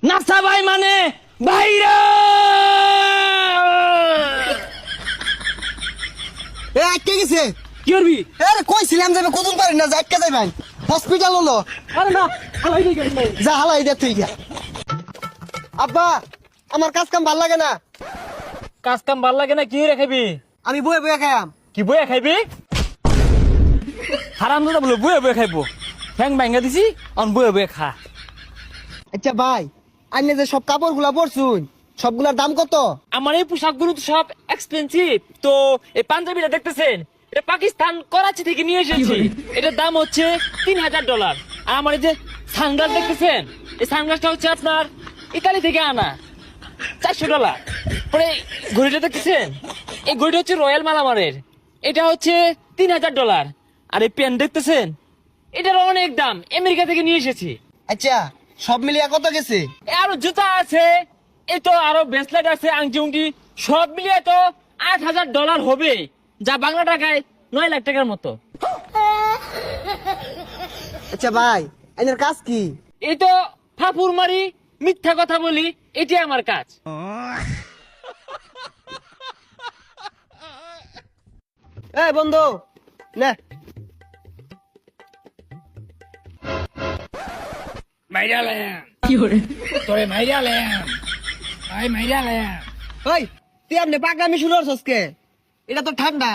NASA ভাই মানে বাইরে। এ আটকে গেছে। কি করবি? আরে কইছিলাম যাবে কতদিন পারি না, আটকে যাইবেন হসপিটাল হলো। আরে না, হালাই দিয়ে গেল। যা হালাই দে তুই গা। আব্বা আমার কাজ কাম ভাল লাগে না, কাজ কাম ভাল লাগে না? কি রে খাবি? আমি বয়ে বয়ে খাইয়াম। কি বইয়া খাইবি? হারাম দাদা বলে বইয়া বইয়া খাইবো। ফ্যাং ভাঙ্গা দিছি, অন বইয়া বইয়া খা। আচ্ছা ভাই, আপনি যে সব কাপড় গুলা পরছুন সবগুলার দাম কত? আমার এই পোশাকগুলো তো সব এক্সপেন্সিভ। তো এই পাঞ্জাবিটা দেখতেছেন, এটা পাকিস্তান করাচি থেকে নিয়ে এসেছি। এটার দাম হচ্ছে $3000। আর আমার এই যে সানগ্লাস দেখতেছেন, এই সানগ্লাসটা হচ্ছে আপনার ইতালি থেকে আনা, $400। পরে ঘড়িটা দেখতেছেন, এই ঘড়িটা হচ্ছে রয়্যাল মালামারের, এটা হচ্ছে $3000। আর এই পেন দেখতেছেন, এটার অনেক দাম, আমেরিকা থেকে নিয়ে এসেছি। আচ্ছা সব মিলিয়ে কত গেছে? আরো জুতা আছে, এই তো আরো ব্রেসলেট আছে, আংটি উংটি, সব মিলিয়ে তো $8000 হবে, যা বাংলা টাকায় 9 লাখ টাকার মতো। আচ্ছা ভাই এদের কাজ কি? এই তো ফাপুর মারি, মিথ্যা কথা বলি, এটাই আমার কাজ। এই বন্ধু নে। ওই তুই আপনি পাগলামি শুরু করছস কে? এটা তো ঠান্ডা।